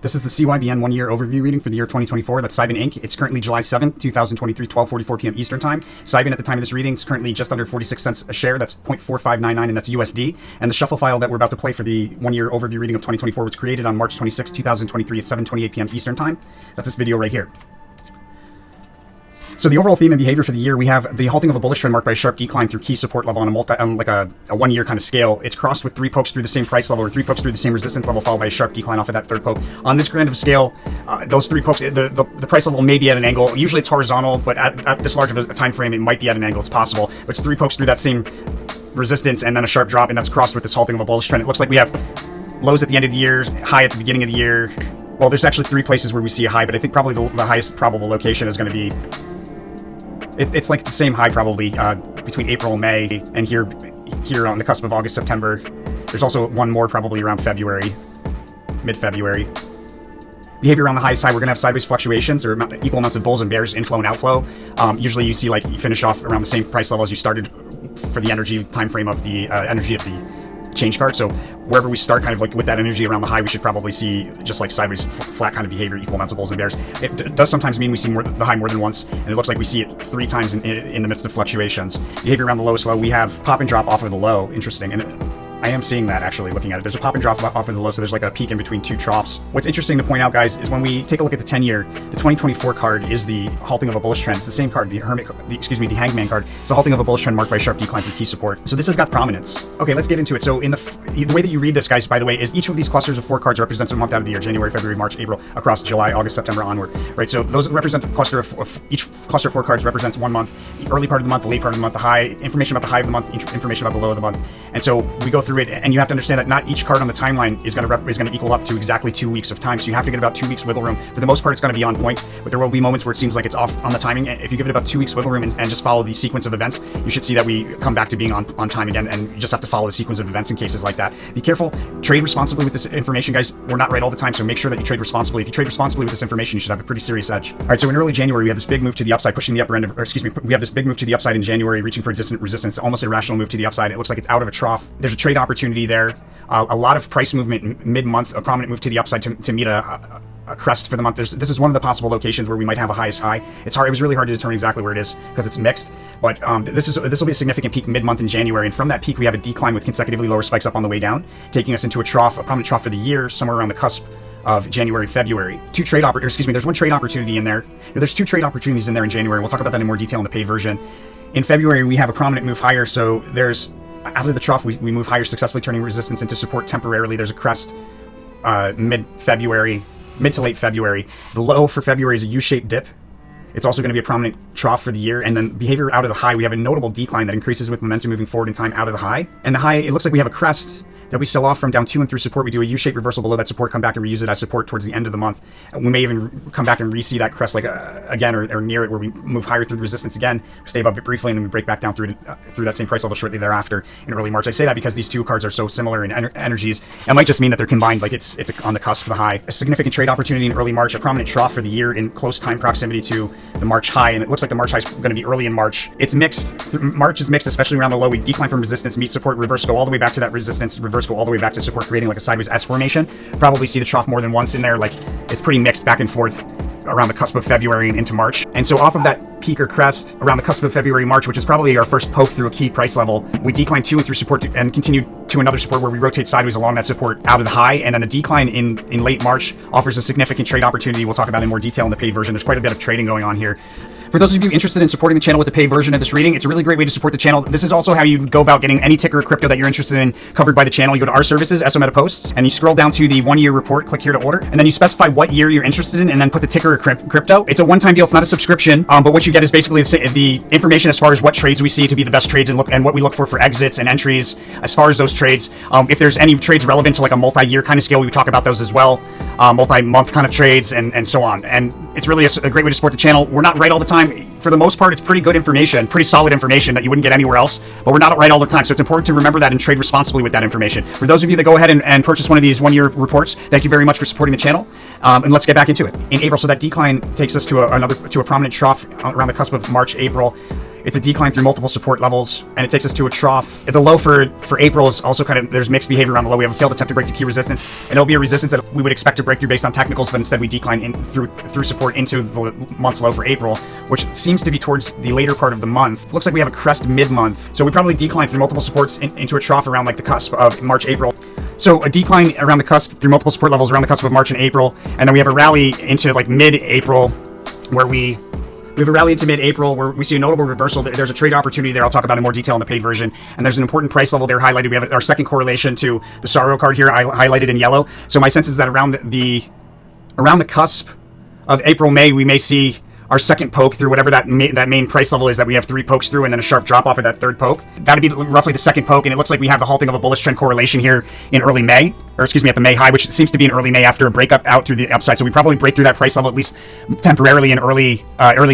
This is the CYBN one-year overview reading for the year 2024. That's Cybin Inc. It's currently July 7th, 2023, 12:44 p.m. Eastern Time. Cybin at the time of this reading is currently just under 46 cents a share. That's 0.4599, and that's USD. And the shuffle file that we're about to play for the one-year overview reading of 2024 was created on March 26, 2023 at 7:28 p.m. Eastern Time. That's this video right here. So the overall theme and behavior for the year, we have the halting of a bullish trend marked by a sharp decline through key support level on a one-year kind of scale. It's crossed with three pokes through the same price level or three pokes through the same resistance level, followed by a sharp decline off of that third poke. On this grand of scale, those three pokes, the price level may be at an angle. Usually it's horizontal, but at this large of a time frame, it might be at an angle. It's possible. But it's three pokes through that same resistance and then a sharp drop, and that's crossed with this halting of a bullish trend. It looks like we have lows at the end of the year, high at the beginning of the year. Well, there's actually three places where we see a high, but I think probably the highest probable location is going to be it's like the same high probably between April and May, and here on the cusp of August, September. There's also one more probably around February, mid-February. Behavior around the high side, we're going to have sideways fluctuations or equal amounts of bulls and bears, inflow and outflow. Usually you see like you finish off around the same price level as you started for the energy time frame of the energy of the change card. So wherever we start kind of like with that energy around the high, we should probably see just like sideways flat kind of behavior, equal amounts of bulls and bears. It does sometimes mean we see the high more than once, and it looks like we see it three times in the midst of fluctuations. Behavior around the lowest low, we have pop and drop off of the low. Interesting. And I am seeing that actually looking at it. There's a pop and drop off of the low, so there's like a peak in between two troughs. What's interesting to point out, guys, is when we take a look at the 10-year, the 2024 card is the halting of a bullish trend. It's the same card, the Hangman card. It's the halting of a bullish trend marked by a sharp decline through key support. So this has got prominence. Okay, let's get into it. So in the way that you read this, guys, by the way, is each of these clusters of four cards represents a month out of the year: January, February, March, April, across July, August, September, onward. Right. So those represent a cluster of each cluster of four cards represents 1 month: the early part of the month, the late part of the month, the high information about the high of the month, information about the low of the month. And so we go through it, and you have to understand that not each card on the timeline is going to equal up to exactly 2 weeks of time. So you have to get about 2 weeks wiggle room. For the most part, it's going to be on point, but there will be moments where it seems like it's off on the timing. If you give it about 2 weeks wiggle room and just follow the sequence of events, you should see that we come back to being on time again, and you just have to follow the sequence of events in cases like that. Be careful. Trade responsibly with this information, guys. We're not right all the time, so make sure that you trade responsibly. If you trade responsibly with this information, you should have a pretty serious edge. All right, so in early January, we have this big move to the upside, pushing the upper end of, we have this big move to the upside in January, reaching for a distant resistance, almost a irrational move to the upside. It looks like it's out of a trough. There's a trade opportunity there. A lot of price movement mid-month, a prominent move to the upside to meet a crest for the month. This is one of the possible locations where we might have a highest high. It was really hard to determine exactly where it is because it's mixed, but this will be a significant peak mid-month in January, and from that peak we have a decline with consecutively lower spikes up on the way down, taking us into a prominent trough for the year, somewhere around the cusp of January, February. There's one trade opportunity in there. There's two trade opportunities in there in January. We'll talk about that in more detail in the paid version. In February, we have a prominent move higher, so there's out of the trough, we move higher, successfully turning resistance into support temporarily. There's a crest mid to late February. The low for February is a U-shaped dip. It's also going to be a prominent trough for the year. And then behavior out of the high, we have a notable decline that increases with momentum moving forward in time out of the high. And the high, it looks like we have a crest that we sell off from down to and through support. We do a U-shaped reversal below that support, come back and reuse it as support towards the end of the month. And we may even come back and re-see that crest like again or near it, where we move higher through the resistance again, stay above it briefly, and then we break back down through that same price level shortly thereafter in early March. I say that because these two cards are so similar in energies. It might just mean that they're combined, like it's on the cusp of the high. A significant trade opportunity in early March, a prominent trough for the year in close time proximity to the March high, and it looks like the March high is going to be early in March. It's mixed. March is mixed, especially around the low. We decline from resistance, meet support, reverse, go all the way back to that resistance, reverse, go all the way back to support, creating like a sideways S formation. Probably see the trough more than once in there. Like it's pretty mixed back and forth around the cusp of February and into March. And so off of that peak or crest around the cusp of February, March, which is probably our first poke through a key price level, we decline to and through support and continue to another support where we rotate sideways along that support out of the high. And then the decline in late March offers a significant trade opportunity we'll talk about in more detail in the paid version. There's quite a bit of trading going on here. For those of you interested in supporting the channel with the paid version of this reading, it's a really great way to support the channel. This is also how you go about getting any ticker or crypto that you're interested in covered by the channel. You go to our services, SO Meta Posts, and you scroll down to the 1 year report, click here to order, and then you specify what year you're interested in and then put the ticker or crypto. It's a one-time deal. It's not a subscription, but what you get is basically the information as far as what trades we see to be the best trades and what we look for exits and entries as far as those trades. If there's any trades relevant to like a multi-year kind of scale, we talk about those as well. Multi-month kind of trades and so on. And it's really a great way to support the channel. We're not right all the time. For the most part, it's pretty good information, pretty solid information that you wouldn't get anywhere else, but we're not right all the time. So it's important to remember that and trade responsibly with that information. For those of you that go ahead and purchase one of these 1 year reports, thank you very much for supporting the channel. And let's get back into it. In April, so that decline takes us to a prominent trough around the cusp of March, April. It's a decline through multiple support levels, and it takes us to a trough. The low for April is also kind of, there's mixed behavior around the low. We have a failed attempt to break through key resistance, and it'll be a resistance that we would expect to break through based on technicals, but instead we decline in through support into the month's low for April, which seems to be towards the later part of the month. Looks like we have a crest mid-month, so we probably decline through multiple supports into a trough around like the cusp of March, April. So a decline around the cusp through multiple support levels around the cusp of March and April, and then we have a rally into like mid-April where we have a rally into mid-April where we see a notable reversal. There's a trade opportunity there I'll talk about in more detail in the paid version. And there's an important price level there highlighted. We have our second correlation to the sorrow card here highlighted in yellow. So my sense is that around the cusp of April, May, we may see our second poke through whatever that main price level is that we have 3 pokes through, and then a sharp drop off of that third poke. That'd be roughly the second poke, and it looks like we have the halting of a bullish trend correlation here in early May, or excuse me, at the May high, which seems to be in early May after a breakup out through the upside. So we probably break through that price level at least temporarily in early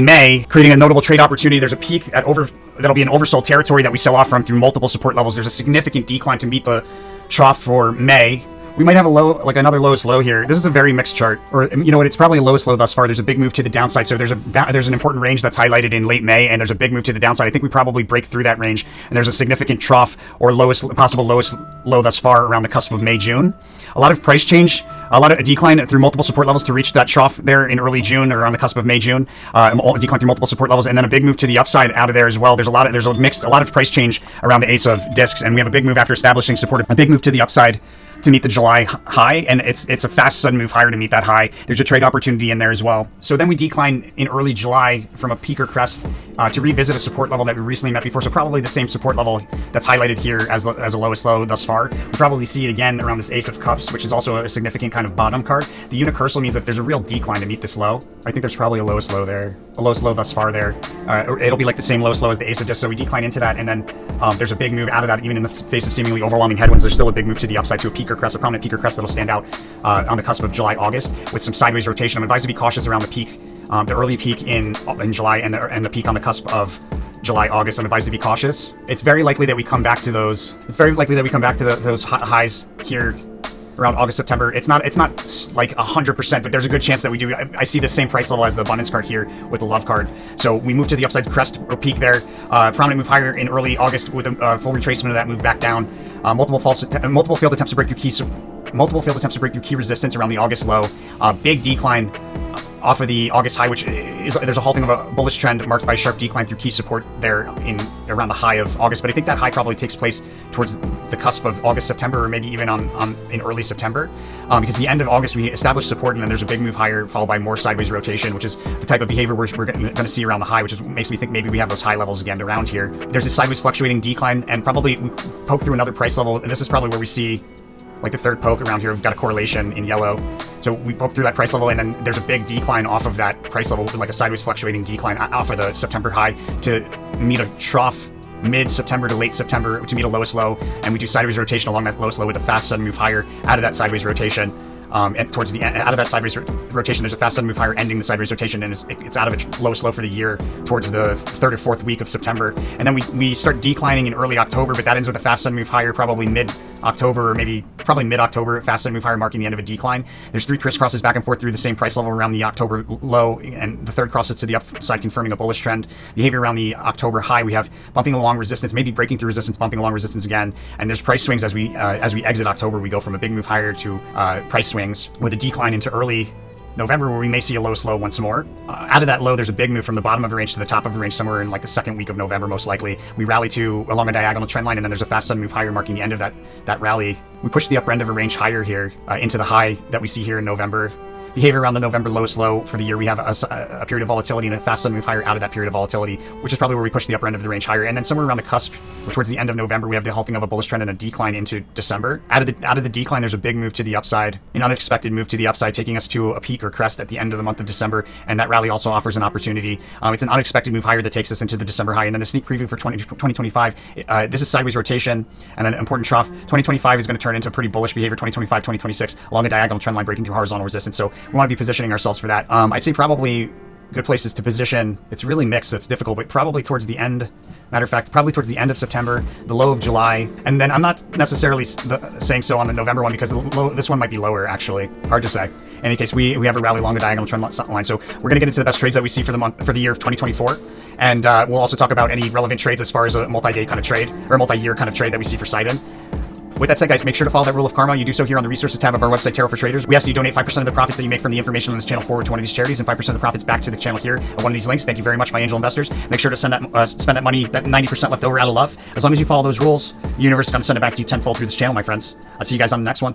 May, creating a notable trade opportunity. There's a peak that'll be an oversold territory that we sell off from through multiple support levels. There's a significant decline to meet the trough for May. We might have a low, like another lowest low here. This is a very mixed chart, or you know what? It's probably a lowest low thus far. There's a big move to the downside, so there's an important range that's highlighted in late May, and there's a big move to the downside. I think we probably break through that range, and there's a significant trough or possible lowest low thus far around the cusp of May, June. A lot of price change, a lot of decline through multiple support levels to reach that trough there in early June or on the cusp of May, June. A decline through multiple support levels, and then a big move to the upside out of there as well. There's a lot of price change around the ace of discs, and we have a big move after establishing support, a big move to the upside to meet the July high, and it's a fast sudden move higher to meet that high. There's a trade opportunity in there as well. So then we decline in early July from a peak or crest to revisit a support level that we recently met before. So probably the same support level that's highlighted here as a lowest low thus far. We probably see it again around this Ace of Cups, which is also a significant kind of bottom card. The unicursal means that there's a real decline to meet this low. I think there's probably a lowest low there, a lowest low thus far there. Or it'll be like the same lowest low as the Ace of Discs. So we decline into that, and then there's a big move out of that. Even in the face of seemingly overwhelming headwinds, there's still a big move to the upside to a peak or crest, a prominent peak or crest that'll stand out on the cusp of July, August with some sideways rotation. I'm advised to be cautious around the peak, the early peak in July and the peak on the cusp of July, August. I'm advised to be cautious. It's very likely that we come back to those. It's very likely that we come back to those highs here around August, September. It's not like 100%, but there's a good chance that we do. I see the same price level as the abundance card here with the love card. So we move to the upside crest or peak there. Prominent move higher in early August with a full retracement of that move back down. Multiple failed attempts to break through key resistance around the August low. Big decline off of the August high, which is there's a halting of a bullish trend marked by sharp decline through key support there in around the high of August. But I think that high probably takes place towards the cusp of August, September, or maybe even in early September, because the end of August we establish support, and then there's a big move higher followed by more sideways rotation, which is the type of behavior we're going to see around the high, which makes me think maybe we have those high levels again around here. There's a sideways fluctuating decline, and probably we poke through another price level, and this is probably where we see like the third poke around here. We've got a correlation in yellow. So we poke through that price level, and then there's a big decline off of that price level, like a sideways fluctuating decline off of the September high to meet a trough mid-September to late September to meet a lowest low, and we do sideways rotation along that lowest low with a fast sudden move higher out of that sideways rotation. And towards the end, out of that sideways rotation, there's a fast sudden move higher ending the sideways rotation, and it's out of its lowest low for the year towards the third or fourth week of September. And then we start declining in early October, but that ends with a fast sudden move higher probably mid-October, or maybe probably mid-October, fast sudden move higher marking the end of a decline. There's 3 crisscrosses back and forth through the same price level around the October low, and the third crosses to the upside, confirming a bullish trend. Behavior around the October high, we have bumping along resistance, maybe breaking through resistance, bumping along resistance again, and there's price swings as we exit October. We go from a big move higher to price swings with a decline into early November, where we may see a lowest low once more. Out of that low, there's a big move from the bottom of a range to the top of a range somewhere in like the second week of November, most likely. We rally to along a diagonal trend line, and then there's a fast sudden move higher marking the end of that rally. We push the upper end of a range higher here into the high that we see here in November. Behavior around the November lowest low for the year, we have a period of volatility and a fast sudden move higher out of that period of volatility, which is probably where we push the upper end of the range higher. And then somewhere around the cusp, or towards the end of November, we have the halting of a bullish trend and a decline into December. Out of the decline, there's a big move to the upside, an unexpected move to the upside, taking us to a peak or crest at the end of the month of December. And that rally also offers an opportunity. It's an unexpected move higher that takes us into the December high. And then the sneak preview for 2025, this is sideways rotation and an important trough. 2025 is going to turn into pretty bullish behavior. 2025, 2026 along a diagonal trend line breaking through horizontal resistance. So we want to be positioning ourselves for that. I'd say probably good places to position. It's really mixed, so it's difficult, but probably towards the end, matter of fact, probably towards the end of September, the low of July, and then I'm not necessarily saying so on the November one because this one might be lower, actually. Hard to say. In any case, we have a rally along the diagonal trend line, so we're going to get into the best trades that we see for the year of 2024, and we'll also talk about any relevant trades as far as a multi-day kind of trade, or a multi-year kind of trade that we see for Cybin. With that said, guys, make sure to follow that rule of karma. You do so here on the resources tab of our website, Tarot for Traders. We ask that you donate 5% of the profits that you make from the information on this channel forward to one of these charities, and 5% of the profits back to the channel here at one of these links. Thank you very much, my angel investors. Make sure to spend that money, that 90% left over, out of love. As long as you follow those rules, the universe is going to send it back to you tenfold through this channel, my friends. I'll see you guys on the next one.